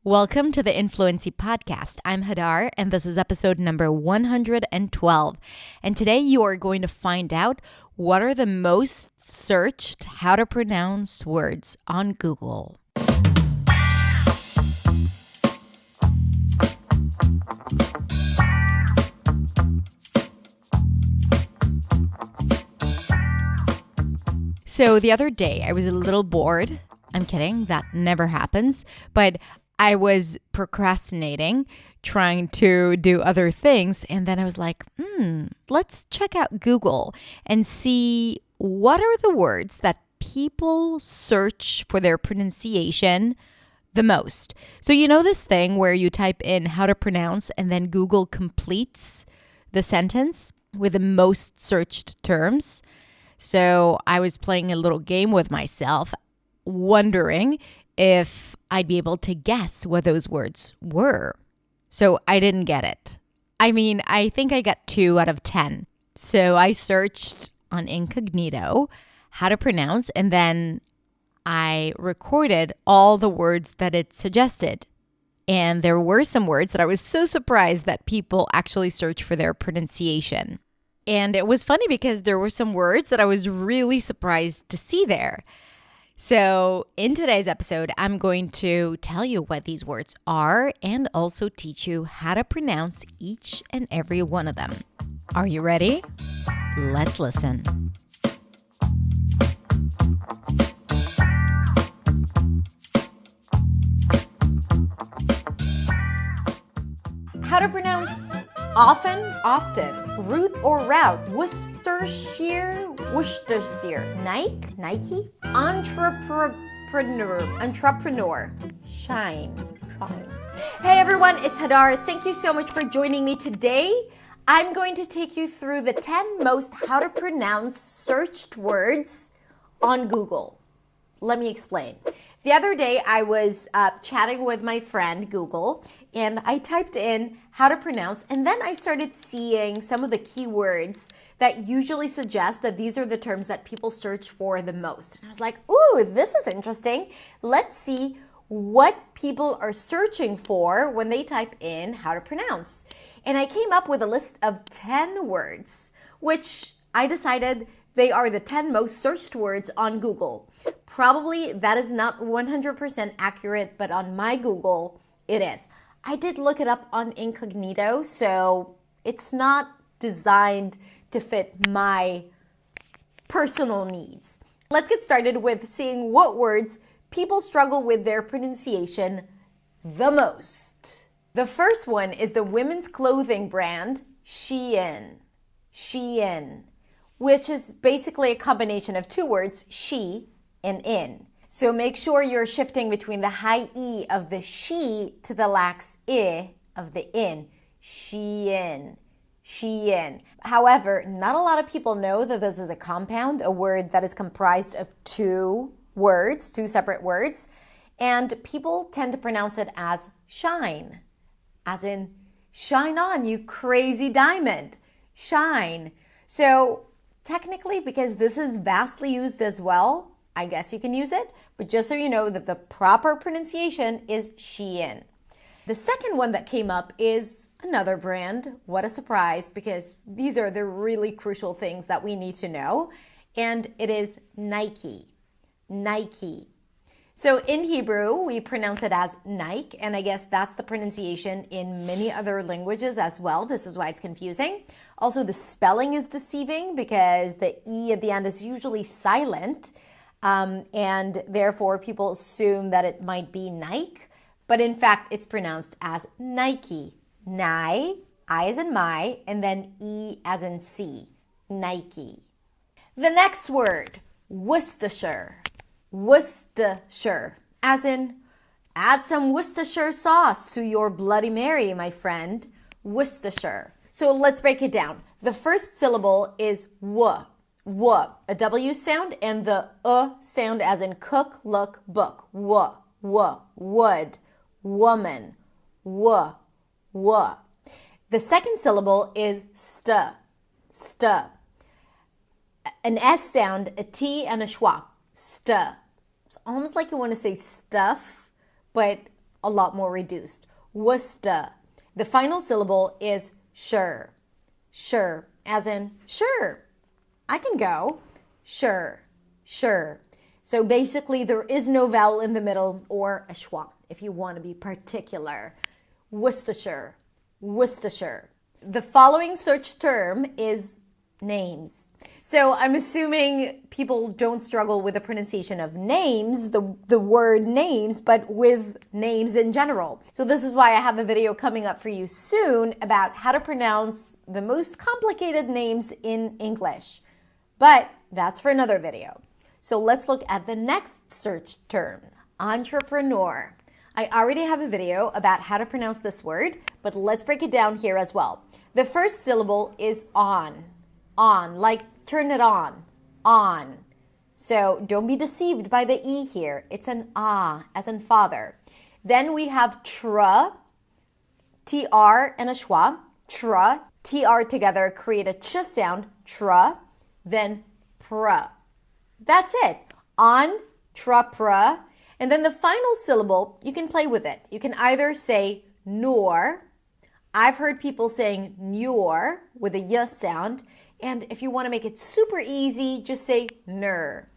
Welcome to the Influency Podcast. I'm Hadar, and this is episode number 112. And today you are going to find out what are the most searched how to pronounce words on Google. So the other day I was a little bored. I'm kidding, that never happens. But I was procrastinating, trying to do other things. And then I was like, let's check out Google and see what are the words that people search for their pronunciation the most. So you know this thing where you type in how to pronounce and then Google completes the sentence with the most searched terms. So I was playing a little game with myself, wondering if I'd be able to guess what those words were. So I didn't get it. I mean, I think I got 2 out of 10. So I searched on incognito how to pronounce, and then I recorded all the words that it suggested. And there were some words that I was so surprised that people actually search for their pronunciation. And it was funny because there were some words that I was really surprised to see there. So in today's episode, I'm going to tell you what these words are and also teach you how to pronounce each and every one of them. Are you ready? Let's listen. How to pronounce often, route or route, Worcestershire, Nike, entrepreneur, Shein. Hey everyone, it's Hadar. Thank you so much for joining me today. I'm going to take you through the 10 most how to pronounce searched words on Google. Let me explain. The other day, I was chatting with my friend, Google, and I typed in how to pronounce, and then I started seeing some of the keywords that usually suggest that these are the terms that people search for the most. And I was like, ooh, this is interesting. Let's see what people are searching for when they type in how to pronounce. And I came up with a list of 10 words, which I decided they are the 10 most searched words on Google. Probably that is not 100% accurate, but on my Google, it is. I did look it up on incognito, so it's not designed to fit my personal needs. Let's get started with seeing what words people struggle with their pronunciation the most. The first one is the women's clothing brand Shein. Shein, which is basically a combination of 2 words, she and in. So make sure you're shifting between the high E of the she to the lax I of the in. Shein. Shein. However, not a lot of people know that this is a compound, a word that is comprised of 2 words, 2 separate words, and people tend to pronounce it as shine, as in shine on, you crazy diamond. Shine. So technically, because this is vastly used as well, I guess you can use it, but just so you know that the proper pronunciation is Shein. The second one that came up is another brand. What a surprise, because these are the really crucial things that we need to know. And it is Nike. Nike. So in Hebrew, we pronounce it as Nike, and I guess that's the pronunciation in many other languages as well. This is why it's confusing. Also, the spelling is deceiving because the E at the end is usually silent. And therefore people assume that it might be Nike, but in fact it's pronounced as Nike. I as in my, and then E as in C. Nike. The next word, Worcestershire. Worcestershire, as in add some Worcestershire sauce to your Bloody Mary, my friend. Worcestershire. So let's break it down. The first syllable is W. W, a W sound, and the sound as in cook, look, book. W, wood, woman. W. The second syllable is st. An S sound, a T, and a schwa. St. It's almost like you want to say stuff, but a lot more reduced. Worcester. The final syllable is sure. Sure, as in sure, I can go. Sure, sure. So basically there is no vowel in the middle or a schwa if you want to be particular. Worcestershire, Worcestershire. The following search term is names. So I'm assuming people don't struggle with the pronunciation of names, the word names, but with names in general. So this is why I have a video coming up for you soon about how to pronounce the most complicated names in English. But that's for another video. So let's look at the next search term, entrepreneur. I already have a video about how to pronounce this word, but let's break it down here as well. The first syllable is on, like turn it on. So don't be deceived by the E here. It's an ah, as in father. Then we have tr, tr and a schwa. Tr, tr together create a ch sound, tr, then pr. That's it. On, tr, pr. And then the final syllable, you can play with it. You can either say nor. I've heard people saying nor with a y sound. And if you want to make it super easy, just say ner.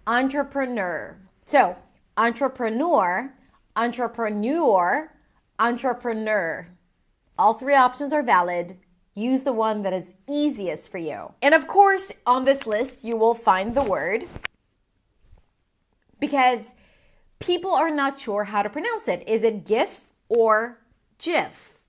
Entrepreneur. So entrepreneur, entrepreneur, entrepreneur. All three options are valid. Use the one that is easiest for you. And of course, on this list, you will find the word because people are not sure how to pronounce it. Is it GIF or GIF?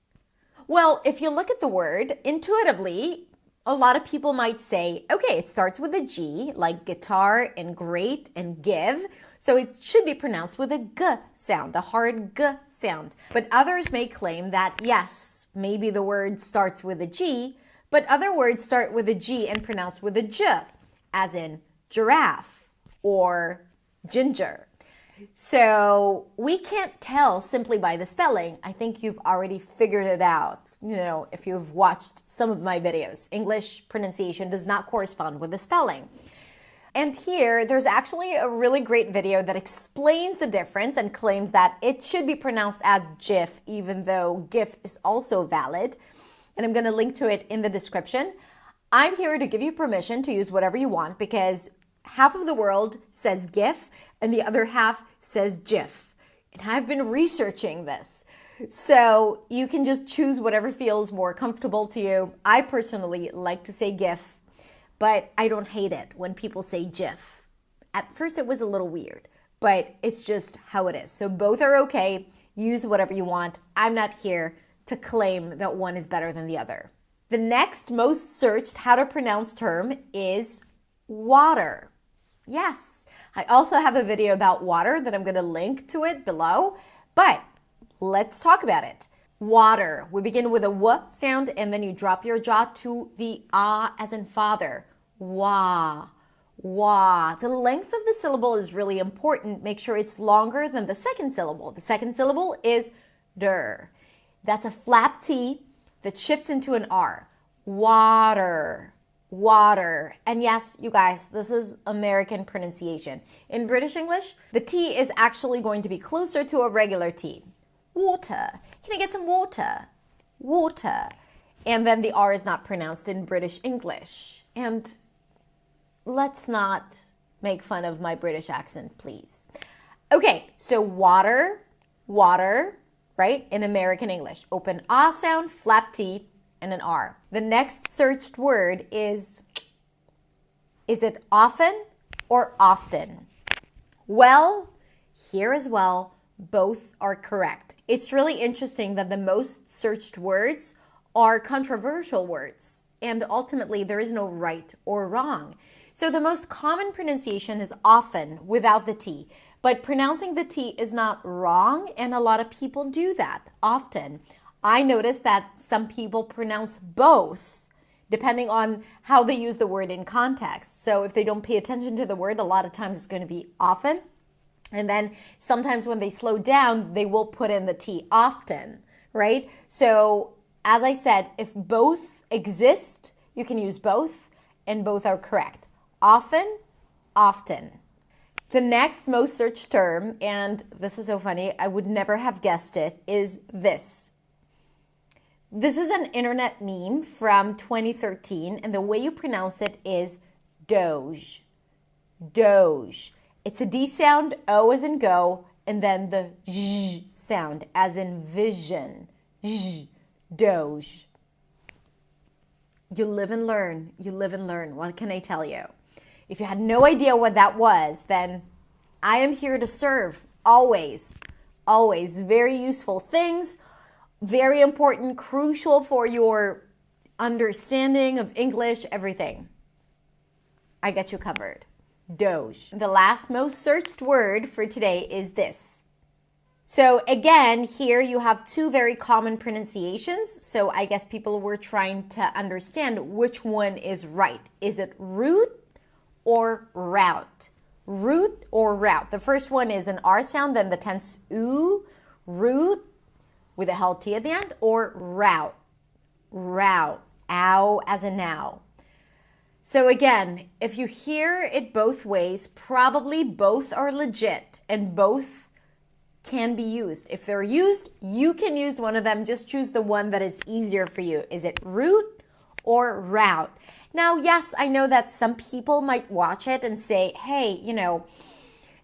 Well, if you look at the word intuitively, a lot of people might say, okay, it starts with a G, like guitar and great and give. So it should be pronounced with a G sound, a hard G sound. But others may claim that, yes, maybe the word starts with a G, but other words start with a G and pronounced with a J, as in giraffe or ginger. So we can't tell simply by the spelling. I think you've already figured it out. If you've watched some of my videos, English pronunciation does not correspond with the spelling. And here, there's actually a really great video that explains the difference and claims that it should be pronounced as GIF, even though GIF is also valid. And I'm going to link to it in the description. I'm here to give you permission to use whatever you want because half of the world says GIF and the other half says GIF. And I've been researching this. So you can just choose whatever feels more comfortable to you. I personally like to say GIF, but I don't hate it when people say GIF. At first it was a little weird, but it's just how it is. So both are okay. Use whatever you want. I'm not here to claim that one is better than the other. The next most searched how to pronounce term is water. Yes, I also have a video about water that I'm going to link to it below, but let's talk about it. Water. We begin with a W sound and then you drop your jaw to the ah as in father. Wa, wa. The length of the syllable is really important. Make sure it's longer than the second syllable. The second syllable is der. That's a flap T that shifts into an R. Water. Water. And yes, you guys, this is American pronunciation. In British English, the T is actually going to be closer to a regular T. Water. Can I get some water? Water. And then the R is not pronounced in British English. And let's not make fun of my British accent, please. Okay, so water, water, right? In American English. Open ah sound, flap T, and an R. The next searched word is it often or often? Well, here as well, both are correct. It's really interesting that the most searched words are controversial words, and ultimately there is no right or wrong. So the most common pronunciation is often without the T, but pronouncing the T is not wrong, and a lot of people do that often. I noticed that some people pronounce both depending on how they use the word in context. So if they don't pay attention to the word, a lot of times it's going to be often. And then sometimes when they slow down, they will put in the T often, right? So as I said, if both exist, you can use both and both are correct. Often, often. The next most searched term, and this is so funny, I would never have guessed it, is this. This is an internet meme from 2013, and the way you pronounce it is doge. Doge. It's a D sound, O as in go, and then the Z sound as in vision. Z, doge. You live and learn. You live and learn. What can I tell you? If you had no idea what that was, then I am here to serve. Always. Always. Very useful things. Very important, crucial for your understanding of English, everything. I got you covered. Doge. The last most searched word for today is this. So again, here you have two very common pronunciations. So I guess people were trying to understand which one is right. Is it route or route? Route or route? The first one is an R sound, then the tense oo, route, with a held T at the end, or route. Route. Ow as in now. So again, if you hear it both ways, probably both are legit and both can be used. If they're used, you can use one of them. Just choose the one that is easier for you. Is it route or route? Now, yes, I know that some people might watch it and say, hey,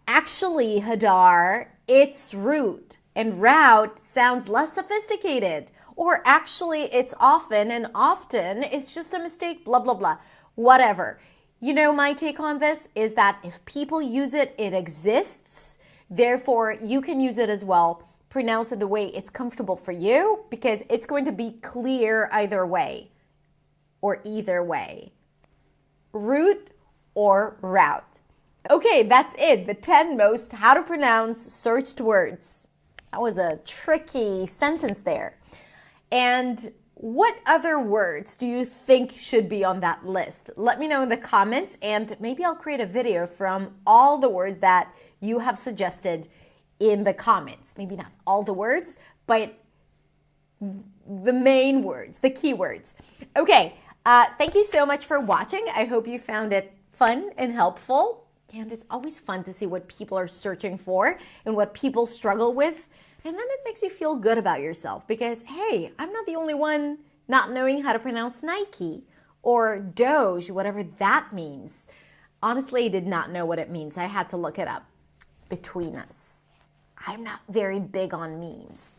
actually, Hadar, it's route. And route sounds less sophisticated. Or actually, it's often, and often it's just a mistake, blah, blah, blah. Whatever. My take on this is that if people use it, it exists. Therefore, you can use it as well. Pronounce it the way it's comfortable for you because it's going to be clear either way or either way. Route or route. Okay, that's it. The 10 most how to pronounce searched words. That was a tricky sentence there. And what other words do you think should be on that list? Let me know in the comments and maybe I'll create a video from all the words that you have suggested in the comments. Maybe not all the words, but the main words, the key words. Okay, thank you so much for watching. I hope you found it fun and helpful. And it's always fun to see what people are searching for and what people struggle with. And then it makes you feel good about yourself because, hey, I'm not the only one not knowing how to pronounce Nike or Doge, whatever that means. Honestly, I did not know what it means. I had to look it up. Between us, I'm not very big on memes,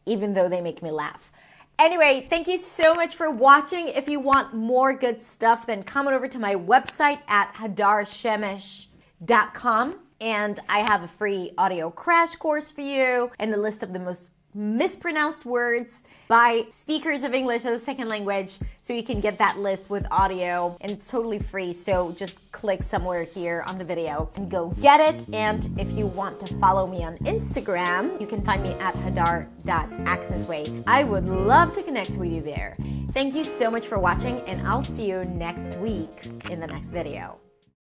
even though they make me laugh. Anyway, thank you so much for watching. If you want more good stuff, then come on over to my website at hadarshemesh.com. And I have a free audio crash course for you and a list of the most mispronounced words by speakers of English as a second language. So you can get that list with audio and it's totally free. So just click somewhere here on the video and go get it. And if you want to follow me on Instagram, you can find me at hadar.accentsway. I would love to connect with you there. Thank you so much for watching and I'll see you next week in the next video.